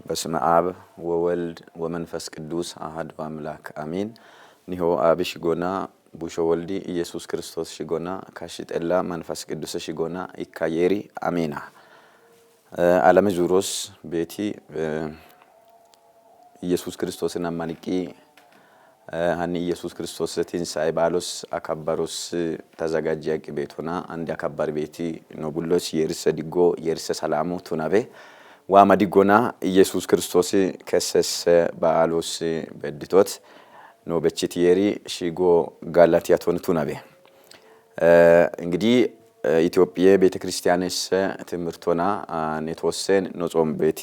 በስመ አብ ወወልድ ወመንፈስ ቅዱስ አሐዱ አምላክ አሜን። ኒሆ አብ ሽጎና ቡሾ ወልዲ ኢየሱስ ክርስቶስ ሽጎና ካሽጠላ መንፈስ ቅዱስ ሽጎና ኢካየሪ አሜና። ዓለም ዙሮስ ቤቲ ኢየሱስ ክርስቶስን አማንቂ ሃኒ ኢየሱስ ክርስቶስ ትንሣኤ ባሎስ አከበሮስ ተዘጋጀ ቤቶና አንድ አከበር ቤቲ ነው ብሎስ የርሰ ዲጎ የርሰ ሰላሙ ቱናቤ ዋማዲጎና ኢየሱስ ክርስቶስ ከሰስ ባሎስ በድቶት ነው በቺቲየሪ ሽጎ ጋላቲያቶን ቱናቤ እንግዲህ ኢትዮጵያ ቤተክርስቲያንስ ትምርቶና ኔትወሰን ኖጾም ቤቲ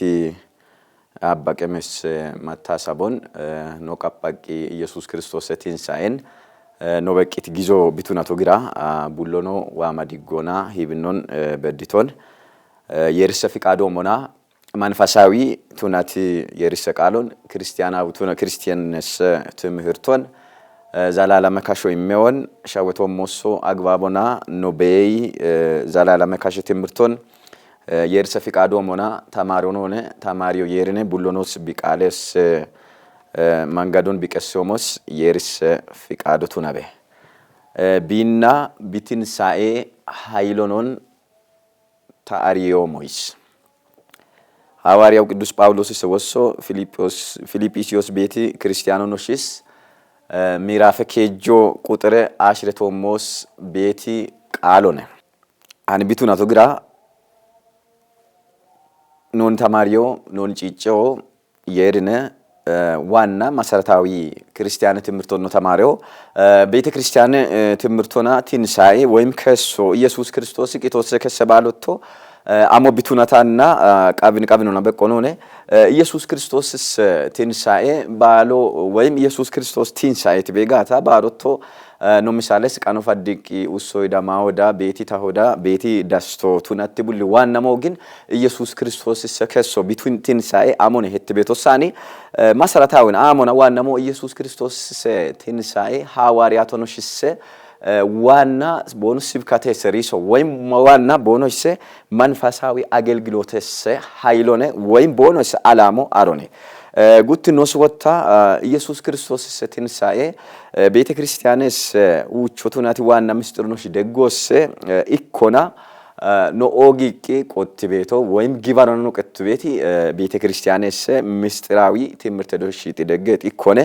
አባቀመስ ማታሳቦን ነው ቀጳቂ ኢየሱስ ክርስቶስ ትንሣኤን ነው በቂት ጊዞ ቢቱናቶ ግራ ቡሎኖ ዋማዲጎና ሂብኖን በድቶን የርሰ ፍቃዶ ሞና መንፈሳዊ ቱናቲ የርሰ ቃሎን ክርስቲያናው ቱና ክርስቲያንስ ትምህርቶን ዛላላ መካሾ የሚሆን ሻወቶ ሞሶ አግባቦና ኖቤይ ዛላላ መካሾ ትምህርቶን የርሰ ፍቃዶ ሞና ተማሪውን ሆነ ተማሪው የርነ ቡሎኖስ ቢቃለስ መንገዱን ቢቀሰሞስ የርሰ ፍቃዶ ቱናቤ ቢና ቢትንሣኤ ኃይሎኖን ታአሪዮሞይስ ሐዋርያው ቅዱስ ጳውሎስ ሰወሶ ፊልጵስዩስ ቤቲ ክርስቲያኖኖሽስ ሚራፈ ኬጆ ቁጥረ አሽረቶሞስ ቤቲ ቃሎነ አንቢቱና ተግራ ኖን ተማሪዮ ኖን ጪጮ የርነ ዋና መሰረታዊ ክርስቲያን ትምህርቶን ነው ተማሪዮ ቤተ ክርስቲያን ትምህርቶና ትንሣኤ ወይም ከሶ ኢየሱስ ክርስቶስ ቂቶስ ከሰባሎቶ አሞ ቢቱናታና ቃብንና በቆኖነ ኢየሱስ ክርስቶስስ ትንሣኤ ባሎ ወይም ኢየሱስ ክርስቶስ ትንሣኤ ትቤጋታ ባሮቶ ነው ምሳሌስ ቃኖ ፈድቂ ውሶይዳ ማወዳ ቤቲ ታሆዳ ቤቲ ዳስቶ ቱናት ቡሊ ዋናሞ ግን ኢየሱስ ክርስቶስስ ከሶ ቢቱን ትንሣኤ አሞነ ሄት ቤቶሳኒ መሰረታዊን አሞና ዋናሞ ኢየሱስ ክርስቶስስ ትንሣኤ ሐዋርያቶኖሽስ ዋና ቦኑስ ስብከተ ሰሪሶ ወይም ዋና ቦኑስ መንፈሳዊ አገልግሎትስ ኃይሎነ ወይም ቦኑስ አላሞ አሮኔ ጉት ኖስወታ ኢየሱስ ክርስቶስ ትንሣኤ ቤተክርስቲያንስ ውቾቱናቲ ዋና ምስጢርኖሽ ደጎስ ኢኮና ኖኦጊቂ ቆትቤቶ ወይም ጊባኖ ቆትቤቲ ቤተክርስቲያንስ ምስጢራዊ ትምህርት ደሽ ይደገጥ ኢኮነ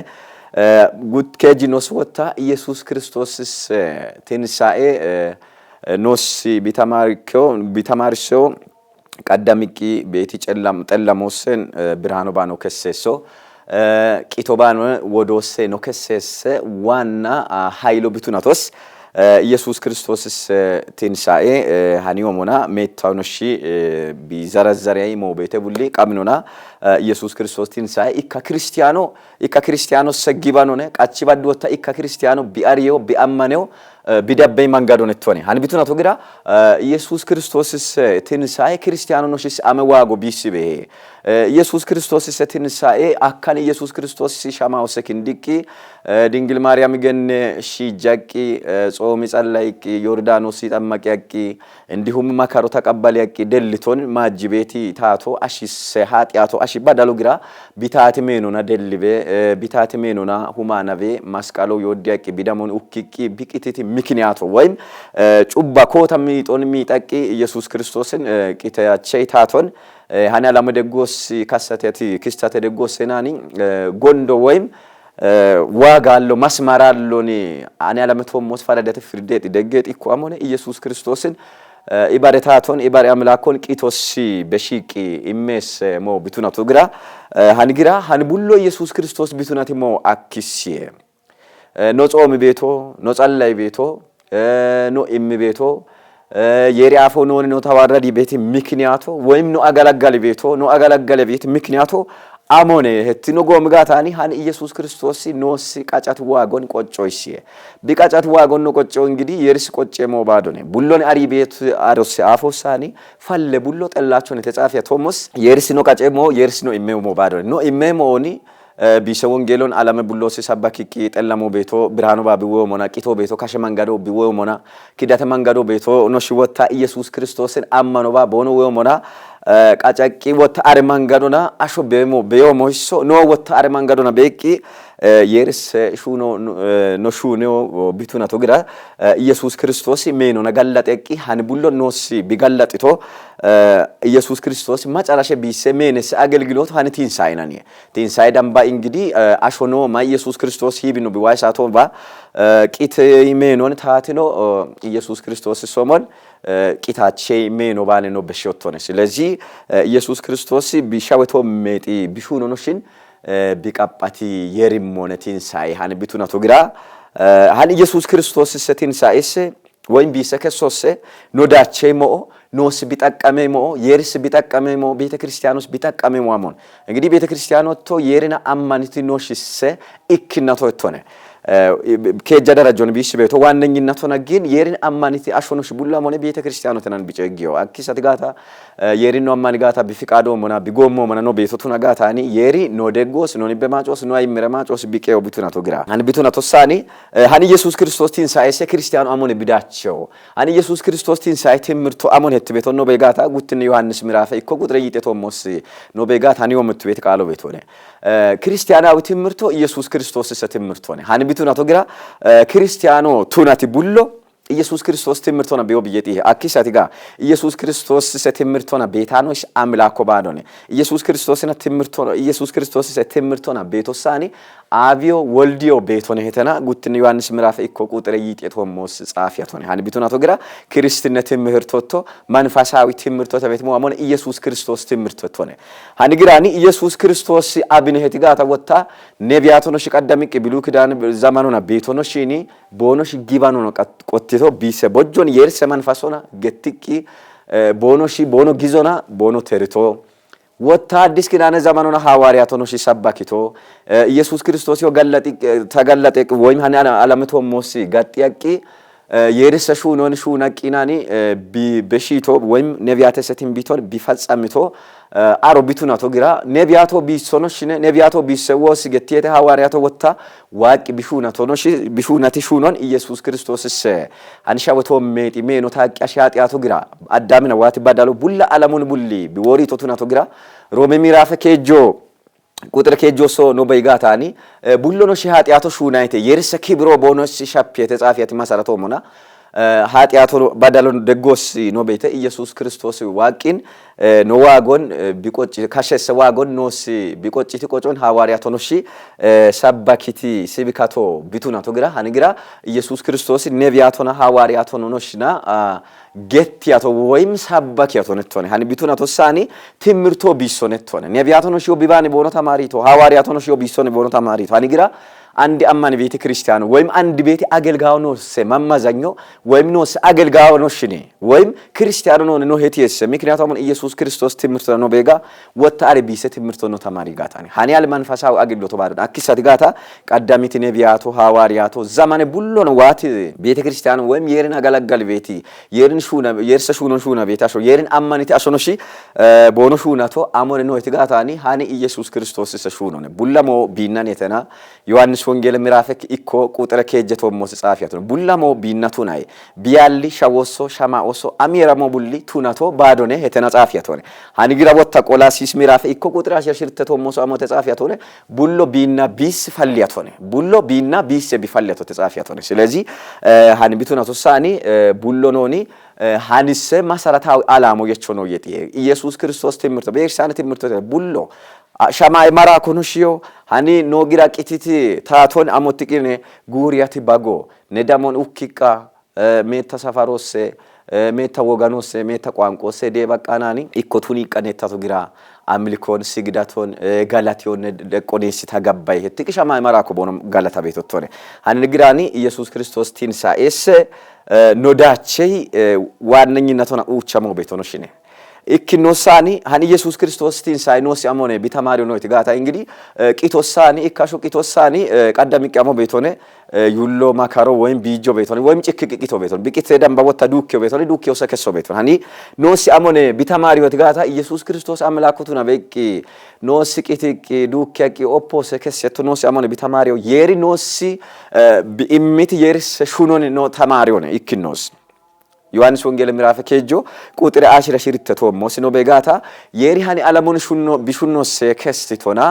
ጉት ከጂኖስ ወታ ኢየሱስ ክርስቶስስ ትንሣኤ ኖስ ቢተማርሶ ቀዳሚቂ ቤቲ ጠላሞሰን ብርሃኖ ባኖ ከሰሶ ቂቶባኖ ወዶሰ ነው ከሰሰ ዋና ኃይሎ ቢቱናቶስ ኢየሱስ ክርስቶስስ ትንሣኤ ሃኒዮሞና ሜታውኖሺ ቢዘረዘሪያይ ሞቤተ ቡሊ ቀምኖና ኢየሱስ ክርስቶስ ትንሣኤ ኢካ ክርስቲያኖ ሰጊባኖነ ቃቺ ባድወታ ኢካ ክርስቲያኖ ቢአሪዮ ቢአማኔው ቢደበይ መንገዶን ተወኔ አንቢቱና ተግራ ኢየሱስ ክርስቶስስ ትንሣኤ ክርስቲያኖኖሽስ አመዋጎ ቢስቤ ኢየሱስ ክርስቶስስ ትንሣኤ አካን ኢየሱስ ክርስቶስ ሲሻማው ሰክንዲቂ ድንግል ማርያም ገን ሺጃቂ ጾም ጸላይቂ ዮርዳኖስ ይጠመቂያቂ እንዲሁም ማካሮ ተቀበልያቂ ደልቶን ማጅቤቲ ታቶ አሺስ ኃጢያቶ አሺ ባዳሉ ግራ ቢታቲ ሜኖና ደልቤ ቢታቲ ሜኖና ሁማናቤ ማስቃሎ ይወዲያቂ ቢዳሞን ኡኪቂ ቢቂቲቲ ምክንያቱ ወይም ጩባ ኮታም ሚጦን ሚጠቂ ኢየሱስ ክርስቶስን ቂታያቸይ ታቶን ሃና ለመደጎስ ካሰተቲ ክስታተ ደጎስናኒ ጎንዶ ወይም ዋጋሎ ማስማራሎኒ አና ለመቶም ሞስፋዳተ ፍርዴት ደገጥ ኢኳሞነ ኢየሱስ ክርስቶስን ኢባደታቶን ኢባሪ አምላኮን ቂቶሲ በሺቂ ኢሜስ ሞ ቢቱናቱ ግራ ሃንግራ ሃንቡሎ ኢየሱስ ክርስቶስ ቢቱናቲ ሞ አክሲየ ኖጾም ቤቶ ኖጸላይ ቤቶ ኖ ኢም ቤቶ የሪአፎ ነው ተዋረዲ ቤት ምክንያቱ ወይም ነው አገለገለ ቤቶ ነው አገለገለ ቤት ምክንያቱ አሞኔ ህትኖ ጎምጋታኒ ሃን ኢየሱስ ክርስቶስ ኖስ ቃጫት ዋጎን ቆጮይሲ ቢቃጫት ዋጎን ነው ቆጮ እንግዲህ የርስ ቆጨ ሞባዶኔ ቡሎን አሪ ቤት አሮስ አፎሳኒ ፈለ ቡሎ ጠላቾን ተጻፈ ቶሞስ የርስ ነው ቃጨ ሞ የርስ ነው ኢሜ ሞባዶኔ ነው ኢሜ ሞኒ ቢሰወንጌሎን ዓለም ብሎስ ሰባኪቂ ጠላሞ ቤቶ ብርሃኑ ባቢው ሞና ቂቶ ቤቶ ካሸማንጋዶ ቢው ሞና ኪዳተ ማንጋዶ ቤቶ ኖሽወታ ኢየሱስ ክርስቶስን አማኖባ ቦኖ ሞና qacaqi wotta are mangadona asho beemo hisso no wotta are mangadona beeqi yeris shuno no shuno bituna togira ኢየሱስ ክርስቶስ ሜኖ ነጋላጠቂ ሃንቡሎ ኖስ ቢጋላጥቶ ኢየሱስ ክርስቶስ ማጫራሸ ቢሰ ሜነስ አገልግሎት ሃን ቲንሳይናኒ ቲንሳይ ደምባ እንግዲህ አሾኖ ማ ኢየሱስ ክርስቶስ ሂብኑ ቢዋይሳቶ ባ ቂት ሜኖን ታትኖ ኢየሱስ ክርስቶስ ሶሞን ቂታቼ ሜኖ ባለ ነው በሽዮቶነ ስለዚህ ኢየሱስ ክርስቶስ ቢሻወቶ ሜጢ ቢሹኖ ኖሽን ቢቃጳቲ የሪሞነ ቲንሳይ ሃን ቢቱና ቶግራ ሃን ኢየሱስ ክርስቶስ ሰቲንሳይስ ወይም ቢሰከሶስ ኖዳቼሞ ኖስ ቢጠቀመሞ የርስ ቢጠቀመሞ ቤተክርስቲያኖስ ቢጠቀመሞ አሞን እንግዲህ ቤተክርስቲያኖቶ የርና አማንቲ ኖሽሰ ኢክናቶ ተነ ከጀደረጆን ቢስቤቶ ዋነኝነቱ ነግን የርን አማንቲ አሾኖሽ ቡላ ሞነ ቤተክርስቲያኖ ተናን ቢጨጊዮ አኪሰት ጋታ የሪን ነው አማኒ ጋታ ቢፍቃዶ ሞና ቢጎሞ ሞና ነው ቤቶቱ ነጋታኒ የሪ ኖ ደጎስ ኖ ኒበማጮስ ኖ አይምረማጮስ ቢቀዮ ቢቱናቶ ግራ አን ቢቱናቶ ሳኒ ሃን ኢየሱስ ክርስቶስ ቲንሳይሰ ክርስቲያኖ አሞነ ቢዳቸው ሃን ኢየሱስ ክርስቶስ ቲንሳይ ትምርቶ አሞነ ህትቤቶ ነው በጋታ ጉትን ዮሐንስ ምዕራፍ እኮ ቁጥር ይጤቶ ሞስ ነው በጋታ ነው ምትቤት ቃሎ ቤት ሆነ ክርስቲያናው ትምርቶ ኢየሱስ ክርስቶስ ሰትምርቶ ሆነ ሃን ቢቱናቶ ግራ ክርስቲያኖ ቱናቲ ቡሎ ኢየሱስ ክርስቶስ ትምርቶና ቢዮ ቢየቲ አኪሳቲጋ ኢየሱስ ክርስቶስ ሰትምርቶና ቤታኖሽ አምላኮ ባዶነ ኢየሱስ ክርስቶስና ትምርቶና ኢየሱስ ክርስቶስ ሰትምርቶና ቤቶሳኒ አቪዮ ወልዲዮ ቤቶነ ሄተና ጉትን ዮሐንስ ምዕራፍ እኮ ቁጥር ይጤቶ ሞስ ጻፊያቶነ ሃን ቢቱናቶ ግራ ክርስቲያነት ትምህርቶቶ መንፈሳዊ ትምህርቶ ተቤት ሞአሞን ኢየሱስ ክርስቶስ ትምህርቶቶነ ሃን ግራኒ ኢየሱስ ክርስቶስ አብነ ሄቲጋ ታወታ ነቢያቶኖሽ ቀደምቅ ብሉይ ኪዳን ዘመኑና ቤቶኖሽኒ ቦኖሽ ጊባኖ ነው ቆቴቶ ቢሰ ቦጆን የርሰ መንፈሶና ገትቂ ቦኖሺ ቦኖ ጊዞና ቦኖ ተርቶ ወታ አዲስ ኪዳነ ዘመኑና ሐዋርያቶኖሽ ሰባኪቶ ኢየሱስ ክርስቶስ ይገለጥ ተገለጠ ወይም ሃና አለምቶ ሞሲ ጋጥያቂ የርሰ ሹኖን ሹናቂናኒ በሺቶ ወይም ነቢያተ ሰቲም ቢቶን ቢፈጸምቶ አሮ ቢቱናቶ ግራ ነቢያቶ ቢሶኖሽነ ነቢያቶ ቢሰወስ ገቲየተ ሐዋርያቶ ወታ ዋቂ ቢሹናቶኖሽ ቢሹናቲ ሹኖን ኢየሱስ ክርስቶስስ አንሻወቶ ሜጢ ሜኖ ታቂያሽ ያጢያቶ ግራ አዳምና ዋት ባዳሎ ቡላ አለሙን ቡሊ ቢወሪቶ ቱናቶ ግራ ሮሜ ሚራፈ ኬጆ ቁጥር ከጆሶ ነው በይጋታኒ ቡሎኖ ሺሃጢያቶ ሹናይተ የርሰ ኪብሮ ቦኖስ ሻፕ የተጻፈያት ማሰራቶ ሞና ኃጢያቶ ባዳሎን ደጎስ ነው በይተ ኢየሱስ ክርስቶስ ዋቂን ነው ዋጎን ቢቆጭ ካሸሰ ዋጎን ኖስ ቢቆጭ ትቆጮን ሐዋርያቶ ነው ሺ ሰባኪቲ ሲቢካቶ ቢቱናቶ ግራ አንግራ ኢየሱስ ክርስቶስ ነቢያቶና ሐዋርያቶ ነውሽና ጌትያቶ ወይም ሰባኪያቶ ነቶነ ሃን ቢቱናቶ ሳኒ ትምርቶ ቢሶነቶ ነቢያቶ ነው ሺ ቢባኒ ቦኖ ተማሪቶ ሐዋርያቶ ነው ሺ ቢሶነ ቦኖ ተማሪቶ አንግራ አንድ አማን ቤተ ክርስቲያን ወይም አንድ ቤት አገልጋው ነው ሰማማዛኞ ወይም ነው አገልጋው ነው ሽኔ ወይም ክርስቲያኑ ነው ሄቲስ ምክንያቱም ኢየሱስ ክርስቶስ ትምርቶ ነው በጋ ወታሪ ቢሰ ትምርቶ ነው ተማሪ ጋታኒ ሃኒያል መንፈሳው አገልግሎት ባረን አኪሳት ጋታ ቀዳሚት ነቢያቱ ሐዋርያቱ ዘማነ ቡሎ ነው ዋት ቤተ ክርስቲያን ወይም የርን አገለጋል ቤቲ የርን ሹና የርሰ ሹና ቤታሾ የርን አማኒት አሾኖሺ ቦኖ ሹናቶ አሞን ነው እትጋታኒ ሃኒ ኢየሱስ ክርስቶስ ሰሹ ነው ቡላሞ ቢናን የተና ዮሐንስ ወንጌል ምዕራፍ እኮ ቁጥር ከጀቶ ሞስ ጻፊያቶ ቡላሞ ቢናቱ ናይ ቢያሊ ሻወሶ ሻማኦሶ አሚራሞ ቡሊ ቱናቶ ባዶነ ሄተና ጻፊያቶ ሃኒግራ ወጣ ቆላሲስ ምዕራፍ እኮ ቁጥር አሽርተቶ ሞስ አሞ ተጻፊያቶ ቡሎ ቢና ቢስ ፈልያቶ ቡሎ ቢና ቢስ ቢፈልያቶ ተጻፊያቶ ስለዚህ ሃኒ ቢቱናቶ ሳኒ ቡሎ ኖኒ ሃኒስ ማሰራታው አላሞ የቾ ነው የቲ ኢየሱስ ክርስቶስ ትምርቶ በእርሳነ ትምርቶ ቡሎ ሻማይ ማራኮኑሽዮ ሃኒ ኖጊራ ቂቲቲ ታቶን አሞትቂኔ ጉሪያቲ ባጎ ነዳሞን ኡኪቃ ሜታ ሰፋሮሴ ሜታ ወጋኖሴ ሜታ ቋንቆሴ ደባቃናኒ ኢኮቱኒ ቀኔታቱ ግራ አምልኮን ሲግዳቶን ጋላቲዮን ደቆኔሲ ታጋባይ ህትቂ ሻማይ ማራኮ ቦኖ ጋላታ ቤቶቶኔ ሃኒ ግራኒ ኢየሱስ ክርስቶስ ቲንሳኤስ ኖዳቼ ዋነኝነቶና ኡቻሞ ቤቶኖሽኔ ኢክኖሳኒ ሃኒ ኢየሱስ ክርስቶስ ቲንሳይ ኖስ ያሞኔ ቢተማሪው ነው ትጋታ እንግዲህ ቂቶሳኒ ኢካሾ ቂቶሳኒ ቀዳሚ ቀሞ ቤቶኔ ዩሎ ማካሮ ወይም ቢጆ ቤቶኔ ወይም ጭክቅቂቶ ቤቶኔ ቢቂት ደምባ ወታ ዱክዮ ቤቶኔ ዱክዮ ሰከሶ ቤቶኔ ሃኒ ኖስ ያሞኔ ቢተማሪው ትጋታ ኢየሱስ ክርስቶስ አምላኩቱና በቂ ኖስ ቂቲቂ ዱክያቂ ኦፖስ ከሰቶ ኖስ ያሞኔ ቢተማሪው የሪ ኖስ ቢኢሚት የሪስ ሹኖን ነው ተማሪው ነው ኢክኖስ ዮሐንስ ወንጌል ምዕራፍ ከጆ ቁጥር 10 ሽርተቶሞ ሲኖ በጋታ የሪ ሃኒ አለሞን ሹኖ ቢሹኖስ ከስቲቶና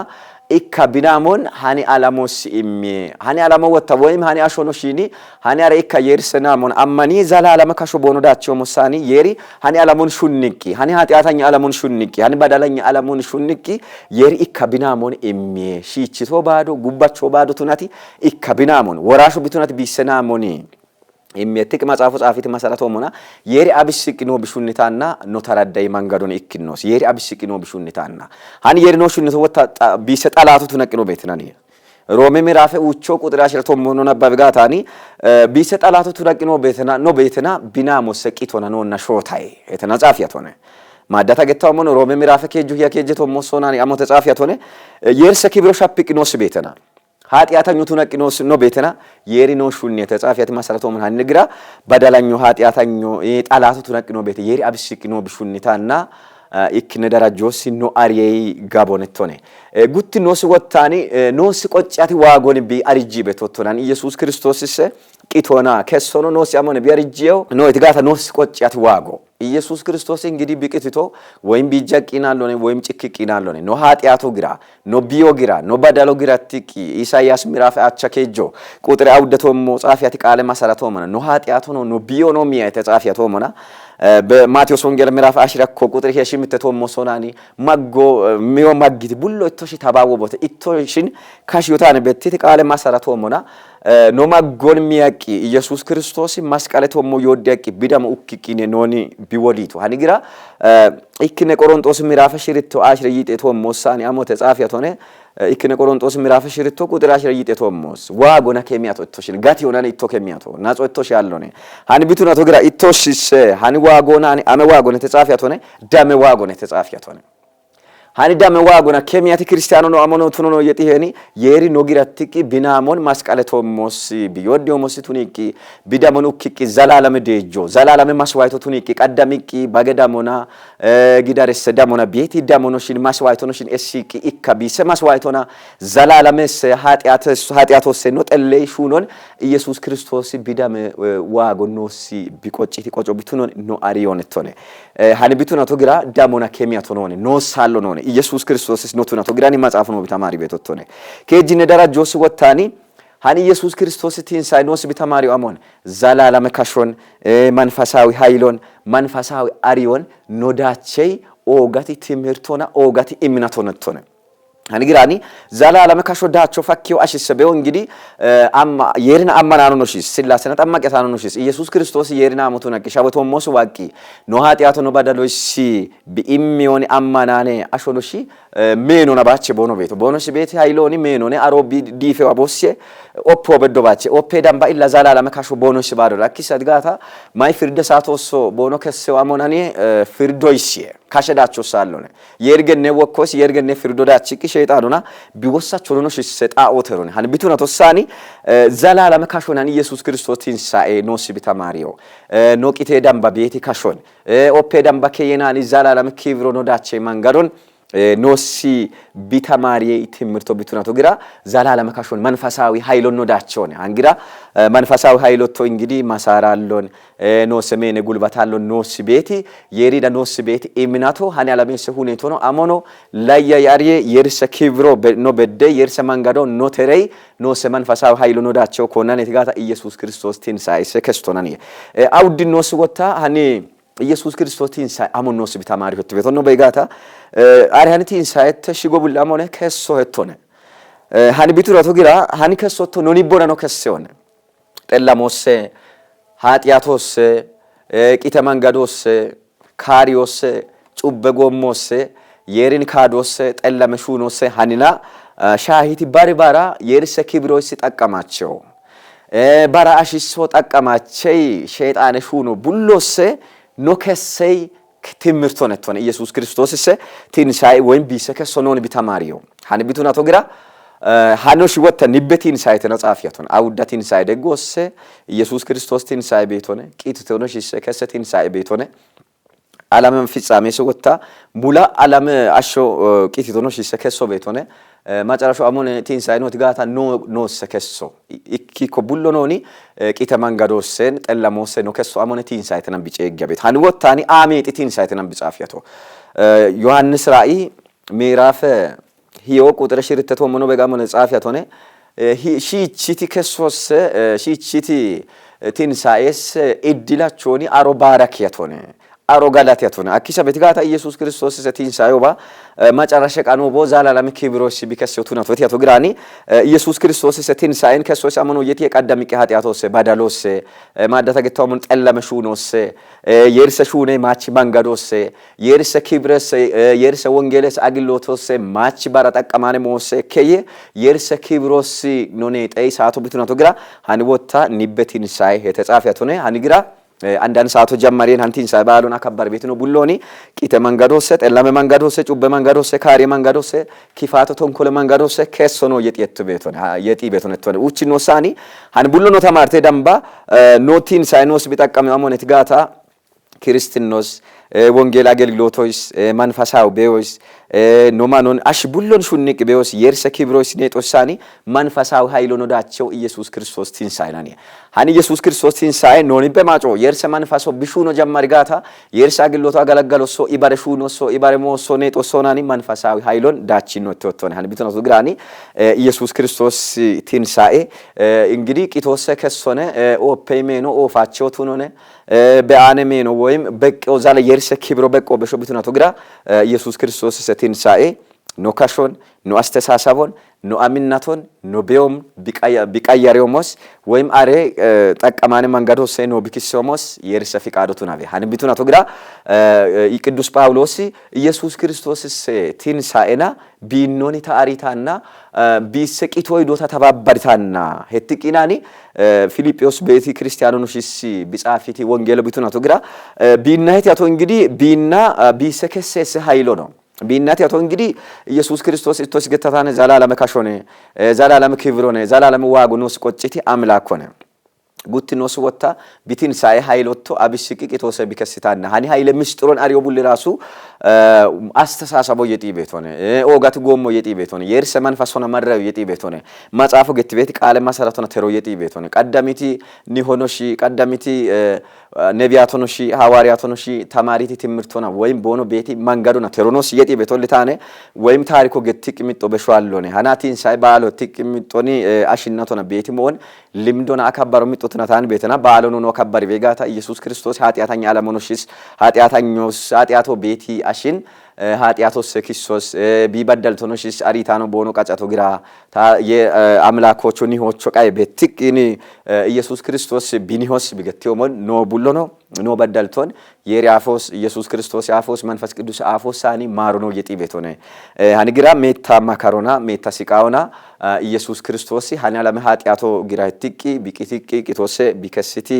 ኢካ ቢናሞን ሃኒ አላሞስ ኢሚ ሃኒ አላሞ ወታ ወይም ሃኒ አሾኖ ሺኒ ሃኒ አረ ኢካ የርሰናሞን አማኒ ዘላለም ካሾ ቦኖዳቸው ሞሳኒ የሪ ሃኒ አላሞን ሹንቂ ሃኒ ኃጢአተኛ አላሞን ሹንቂ ሃኒ ባዳለኛ አላሞን ሹንቂ የሪ ኢካ ቢናሞን ኢሚ ሺቺቶ ባዶ ጉባቾ ባዶ ቱናቲ ኢካ ቢናሞን ወራሹ ቢቱናቲ ቢሰናሞኒ የሚያትቅ መጽሐፉ ጻፊት መሰረቱ ሆና የሪ አብስቂኖ ብሹኒታና ኖተራዳይ መንገዶን ኢክኖስ የሪ አብስቂኖ ብሹኒታና ሃኒ የሪ ኖ ሹኒቶ ወታ ቢሰጣላቱ ተነቅኖ ቤትናኒ ሮሜ ምዕራፍ ውቾ ቁጥር 10 ሆኖ ነባብጋታኒ ቢሰጣላቱ ተነቅኖ ቤትና ኖ ቤትና ቢናሞ ሰቂቶና ኖና ሾታይ የተናጻፊያት ሆነ ማዳታ ገታው ሆኖ ሮሜ ምዕራፍ ከጁ ያከጀቶ ሞሶናኒ አሞ ተጻፊያት ሆነ የርሰ ኪብሮ ሻፒቅኖስ ቤትና ኃጢአተኞቱ ነቅኖስ ነው ቤተና የሪኖ ሹን የተጻፈበት መሰረቱ ምን አንግራ በደላኞ ኃጢአተኞ የጣላቱ ነቅኖ ቤተ የሪ አብስቂኖ ብሹኒታና ኢክነ ደረጆስ ኖ አሪይ ጋቦነቶኔ ጉት ኖስ ወታኒ ኖስ ቆጫቲ ዋጎን ቢ አርጂ በቶቶናን ኢየሱስ ክርስቶስስ ቂቶና ከሶኖ ኖስ ያሞነ ቢያርጂው ኖ እትጋታ ኖስ ቆጫቲ ዋጎ ኢየሱስ ክርስቶስ እንግዲህ ቢቅትቶ ወይም ቢጃቂናሎኔ ወይም ጭክቂናሎኔ ኖ ኃጢአቱ ግራ ኖ ቢዮ ግራ ኖ ባዳሎ ግራ ትቂ ኢሳይያስ ምዕራፍ አቻከጆ ቁጥር አውደቶም ጻፊያት ቃለ መሰረቱ ሆነ ኖ ኃጢአቱ ኖ ቢዮ ኖ ሚያ የተጻፈያት ሆመና በማቴዎስ ወንጌል ምዕራፍ 10 ቁጥር 8 ቶሞሶናኒ ማጎ ሚዮ ማግቲ ቡሎ እቶሽ ተባወቦተ እቶሽን ካሽዮታን በትት ቃለ መሰረቱ ሆመና ኖ ማጎን ሚያቂ ኢየሱስ ክርስቶስ ማስቀለቶሞ ይወደቂ ቢዳም ኡክኪኔ ኖኒ ቢወሊቱ ሃኒግራ ኢክነ ቆሮንጦስ ምዕራፍ 10 10 ይጤቶ ሞሳኒ አሞ ተጻፊያት ሆነ ኢክነ ቆሮንጦስ ምዕራፍ 10 ቁጥር 10 ይጤቶ ሞስ ዋጎና ከሚያቶ እቶሽን ጋቲ ሆናኒ ኢቶ ከሚያቶ ናጾ እቶሽ ያለone ሃኒ ቢቱና ተግራ ኢቶሽስ ሃኒ ዋጎና አመ ዋጎና ተጻፊያት ሆነ ዳመ ዋጎና ተጻፊያት ሆነ ሃኒ ዳመ ዋጎና ከሚያቲ ክርስቲያኖ ነው አሞኖ ቱኖ ነው የቲሄኒ የሪ ኖጊራትቂ ቢናሞን ማስቀለቶሞስ ቢዮዲዮሞስ ቱኒቂ ቢዳሞን ኡክቂ ዘላለም ደጆ ዘላለም ማስዋይቶ ቱኒቂ ቀዳሚቂ ባገዳሞና ጊዳርስ ዳሞና ቤቲ ዳሞኖሽን ማስዋይቶኖሽን ኤሲቂ ኢካቢሰ ማስዋይቶና ዘላለምስ ኃጢአቶስ ነው ጠለይ ሹኖን ኢየሱስ ክርስቶስ ቢዳም ዋጎኖሲ ቢቆጪቲ ቆጮ ቢቱኖን ኖ አሪዮን ተone ሃኒ ቢቱና ተግራ ዳሞና ከሚያቶ ነው ኖ ሳሎ ነው ኢየሱስ ክርስቶስ ኖቱና ተግራኒ ማጻፍ ነው ቢተማሪ ቤቶቶኔ ከጂነ ደረጆስ ወታኒ ሃኒ ኢየሱስ ክርስቶስ ቲንሳይ ኖስ ቢተማሪው አሞን ዘላለም ካሾን መንፈሳዊ ኃይሎን መንፈሳዊ አሪዮን ኖዳቼይ ኦጋቲ ትምርቶና ኦጋቲ ኢምናቶነቶነ ሃኒግራኒ ዘላለም ካሾዳቸው ፈኪው አሽሰበው እንግዲህ አማ የሪና አማናኖሽ ስላሰና ተማቀታኖሽ ኢየሱስ ክርስቶስ የሪና አሞቱና ከሻበቶ ሞስ ዋቂ ኖ ኃጢአቱ ነው ባዳሎሽ ቢኢሚዮን አማናኔ አሾኖሽ ሜኖና ባቼ ቦኖሽ ቤት ሃይሎኒ ሜኖኔ አሮቢ ዲፌዋ ቦሴ ኦፖ በዶባቼ ኦፔ ዳምባ ኢላ ዘላለም ካሾ ቦኖሽ ባዶ ላኪስ አድጋታ ማይ ፍርደ ሳቶሶ ቦኖ ከሰው አሞናኔ ፍርዶይሲ ካሸዳቸው ሳለነ የርገነ ወኮስ የርገነ ፍርዶዳችቂ ሸይጣኑና ቢወሳቸው ነው ሲሰጣኦተሩን ሃን ቢቱና ተሳኒ ዘላለም ካሾናን ኢየሱስ ክርስቶስ ትንሳኤ ኖስ ቢተማሪዮ ኖቂቴ ዳምባ ቤቲ ካሾን ኦፔ ዳምባ ከየናኒ ዘላለም ኪብሮ ኖዳቼ መንገዶን ኖሲ ቢተማሪ ትምርቶ ቢቱና ተግራ ዘላለም ካሾን መንፈሳዊ ኃይሎን ኖዳቸውን አንግራ መንፈሳዊ ኃይሎቶ እንግዲህ ማሳራሎን ኖ ሰሜነ ጉልባታሎን ኖስ ቤቲ የሪዳ ኖስ ቤቲ ኢምናቶ ሃኒ አላሜስ ሁኔቶ ነው አሞኖ ላያ ያሪየ የርሰ ኪብሮ ኖ በደ የርሰ መንገዶ ኖ ተረይ ኖ መንፈሳዊ ኃይሎ ኖዳቸው ኮናን የተጋታ ኢየሱስ ክርስቶስ ትንሳኤ ሰከስቶናኒ አውድ ኖስ ወታ ሃኒ ኢየሱስ ክርስቶስ ትንሳኤ አሞኖስ ቢተማሪ ሆት ቤቶ ነው በጋታ አሪያንቲ ትንሳኤ ተሽጎ ቡላሞነ ከሶ ሆቶነ ሃኒ ቢቱ ረቶ ግራ ሃኒ ከሶቶ ኖኒ ቦና ነው ከሰውነ ጠላሞስ ኃጢአቶስ ቂተ መንገዶስ ካሪዮስ ጩበጎሞስ የሪን ካዶስ ጠለመሹኖስ ሃኒና ሻሂቲ ባሪባራ የርሰ ኪብሮስ ተጠቀማቸው ባራአሽሶ ተጠቀማቸው ሸይጣን ሹኖ ቡሎስ ኖከሰይ ትምርቶ ነቶነ ኢየሱስ ክርስቶስ ትንሳኤ ወይም ቢሰከ ሶኖን ቢተማሪዮ ሃኒ ቢቱና ተግራ ሃኖሽ ወተ ንበቲን ሳይተ ነጻፊያቶን አውዳ ትንሳኤ ደጎስ ኢየሱስ ክርስቶስ ትንሳኤ ቤቶነ ቂትቶኖሽ ይሰከሰ ትንሳኤ ቤቶነ ዓለም ፍጻሜ ሰወታ ሙላ ዓለም አሾ ቂትቶኖሽ ይሰከሶ ቤቶነ ማጨረሻው አሞን ቲንሳይ ነው ትጋታ ኖ ሰከሶ ኢኪኮ ቡሎ ኖኒ ቂተ መንገዶሰን ጠላሞሰ ነው ከሶ አሞን ቲንሳይ ተነብጨ ይገበት ሃን ወታኒ አሜጥ ቲንሳይ ተነብጻፊያቶ ዮሐንስ ራእይ ምዕራፍ ሂዮ ቁጥር ሽርተቶ ሞኖ በጋሞን ጻፊያቶ ነ ሺቺቲ ከሶስ ሺቺቲ ቲንሳይስ እድላቾኒ አሮ ባራኪያቶ ነ አሮጋላት ያቶና አኪሳ በትጋታ ኢየሱስ ክርስቶስ ሰቲንሳዮባ ማጨረሻ ቀኑ ቦዛላለም ክብሮስ ቢከሰቱ ነው ተያቶ ግራኒ ኢየሱስ ክርስቶስ ሰቲንሳይን ከሶስ አመኑ የት የቀደምቂ ኃጢያቶስ ባዳሎስ ማዳታ ገታውን ጠለመሹ ነውስ የርሰ ሹኔ ማች መንገዶስ የርሰ ክብረስ የርሰ ወንጌልስ አግሎቶስ ማች ባራጠቀማኔ ሞስ ከየ የርሰ ክብሮስ ኖኔ ጠይ ሰዓቱ ብትናቶ ግራ አንቦታ ኒበቲንሳይ የተጻፈያቶነ አንግራ አንዳንድ ሰዓቱ ጀማሪን አንቲን ሳይባሉና ከበር ቤት ነው ቡሎኒ ቂተ መንገዶሰ ጠለመ መንገዶሰ ጩበ መንገዶሰ ካሪ መንገዶሰ ኪፋቶ ተንኮለ መንገዶሰ ከሶ ነው የጤት ቤት ነው የጢ ቤት ነው ተነ ውጪ ነው ሳኒ አን ቡሎ ነው ተማርቴ ደምባ ኖቲን ሳይኖስ ቢጠቀም አሞነት ጋታ ክርስቲያኖስ ወንጌል አገልግሎቶስ መንፈሳው ቤውስ ኖማኖን አሽቡሎን ሹንቅ ቤውስ የርሰ ክብሮስ ኔጦሳኒ መንፈሳው ኃይሎ ነዳቸው ኢየሱስ ክርስቶስ ቲንሳይናኒ ሃኒ ኢየሱስ ክርስቶስ ቲንሳይ ኖኒ በማጮ የርሰ መንፈሶ ቢሹኖ ጀማሪ ጋታ የርሰ አገልግሎቶ አገለገሎሶ ኢባረሹኖሶ ኢባረሞሶ ኔጦሶናኒ መንፈሳው ኃይሎን ዳቺኖ ተወቶነ ሃኒ ቢተኖ ግራኒ ኢየሱስ ክርስቶስ ቲንሳኤ እንግዲህ ቂቶሰ ከሶነ ኦፔሜኖ ኦፋቸው ቱኖነ በአነሜ ነው ወይም በቀው ዛለ የርሰ ክብሮ በቀው በሾብቱና ተግራ ኢየሱስ ክርስቶስ ሰቲንሳኤ ኖ ካሾን ኖ አስተሳሰቦን ኖ አሚናቶን ኖ ቤዮም ቢቃያሪዮሞስ ወይም አሬ ጠቀማኔ መንገዶስ ነው ቢክሶሞስ የርሰ ፍቃዶቱ ናበ ሃንቢቱና ተግራ ቅዱስ ጳውሎስ ኢየሱስ ክርስቶስ ቲንሳኤና ቢኖኒ ታሪታና ቢሰቂቶ ይዶታ ተባባሪታና ሄትቂናኒ ፊልጵዎስ ቤቲ ክርስቲያኖንሽስ ቢጻፊቲ ወንጌል ቢቱና ተግራ ቢናይት ያቶ እንግዲህ ቢና ቢሰከሰስ ኃይሎ ነው ቢናት ያቶ እንግዲህ ኢየሱስ ክርስቶስ እቶስ ገታታነ ዘላለም ካሾነ ዘላለም ክብሮነ ዘላለም ዋጉኖስ ቆጭቲ አምላክ ሆነ ጉትኖስ ወታ ቢቲንሳይ ኃይሎቶ አብሽቂቅ የተወሰ ቢከስታና ሃኒ ኃይለ ምስጥሮን አሪዮ ቡል ራሱ አስተሳሰቦ የጢ ቤት ሆነ ኦጋት ጎሞ የጢ ቤት ሆነ የርሰ መንፈስ ሆነ መረው የጢ ቤት ሆነ ማጻፉ ገት ቤት ቃለ መሰረቱና ተሮ የጢ ቤት ሆነ ቀዳሚቲ ኒሆኖሺ ቀዳሚቲ ነቢያቶኖሺ ሐዋርያቶኖሺ ተማሪቲ ትምርቶና ወይም ቦኖ ቤቲ መንገዶና ተሮኖስ የጢ ቤት ሆልታነ ወይም ታሪኮ ገትቅ ሚጦ በሽዋሎነ ሃናቲን ሳይ ባሎ ትቅ ሚጦኒ አሽናቶና ቤቲ ሞን ልምዶና አካባሮ ሚጦ ተናታን ቤተና ባሎኑ ነው ከበር ቤጋታ ኢየሱስ ክርስቶስ ኃጢያተኛ አለመኖሽስ ኃጢያተኞስ ኃጢያቶ ቤቲ አሽን ኃጢያቶስ ክርስቶስ ቢበደልቶኖሽስ አሪታኖ ቦኖ ቀጫቶ ግራ የአምላኮቹ ኒሆቹ ቃይ በትቅኒ ኢየሱስ ክርስቶስ ቢኒሆስ ቢገቴውሞን ኖ ቡሎ ኖ በደልቶን የሪያፎስ ኢየሱስ ክርስቶስ ያፎስ መንፈስ ቅዱስ አፎሳኒ ማሩ ነው የጢ ቤት ሆነ ሃንግራ ሜታ ማካሮና ሜታ ሲቃውና ኢየሱስ ክርስቶስ ሃናላ መኃጢያቶ ግራ ትቂ ቢቂቲቂ ቂቶሰ ቢከስቲ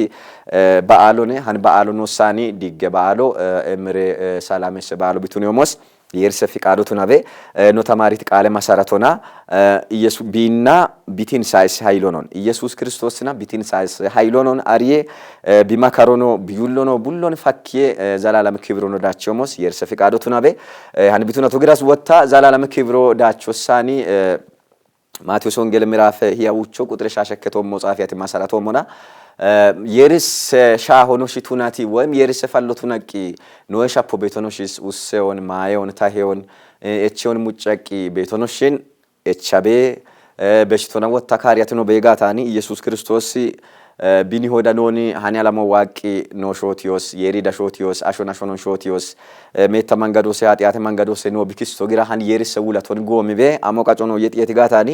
በአሎነ ሃን በአሎኖ ሳኒ ዲገ በአሎ እምሬ ሰላምስ በአሎ ቢቱኒዮሞስ የርሰ ፍቃዶቱ ናበ ኖ ተማሪት ቃለ መሰረቶና ኢየሱስ ቢና ቢቲንሳይስ ኃይሎኖን ኢየሱስ ክርስቶስና ቢቲንሳይስ ኃይሎኖን አሪዬ ቢማካሮኖ ቢዩሎኖ ቡሎን ፈክየ ዘላለም ክብሮ ነው ዳቸውሞስ የርሰ ፍቃዶቱ ናበ ሃንቢቱና ተግራስ ወታ ዘላለም ክብሮ ዳቾሳኒ ማቴዎስ ወንጌል ምዕራፍ ያውቾ ቁጥር ሻሸከቶ መጻፊያት ማሰራቶ ሞና የርስ ሻሆኖሽ ቱናቲ ወይም የርስ ፈሎቱ ነቂ ኖሻፖ ቤቶኖሽስ ውሰውን ማየውን ታሄውን እቺውን ሙጨቂ ቤቶኖሽን እቻቤ በሽቶና ወታካሪያት ነው በጋታኒ ኢየሱስ ክርስቶስ ቢኒ ሆዳኖኒ ሃኒያላ መዋቂ ኖሾቲዮስ የሪዳ ሾቲዮስ አሾናሾኖ ሾቲዮስ ሜታ መንገዶስ ያጢያተ መንገዶስ ነው ቢክስቶ ግራ ሃን የርስ ውላቶን ጎሚቤ አሞቃጮ ነው የጥየት ጋታኒ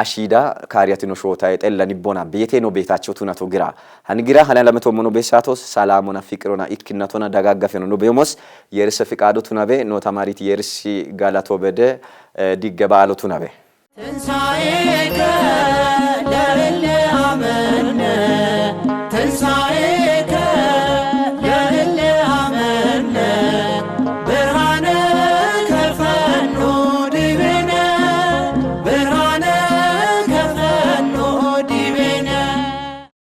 አሺዳ ካሪያት ነው ሾታ የጠላኒ ቦና ቤቴ ነው ቤታቸው ቱናቶ ግራ ሃን ግራ ሃላ ለመቶ ሞኖ ቤሳቶስ ሰላሙና ፍቅሩና ኢክናቶና ዳጋጋፈ ነው በሞስ የርስ ፍቃዶ ቱናቤ ነው ተማሪት የርስ ጋላቶ በደ ዲገባሎ ቱናቤ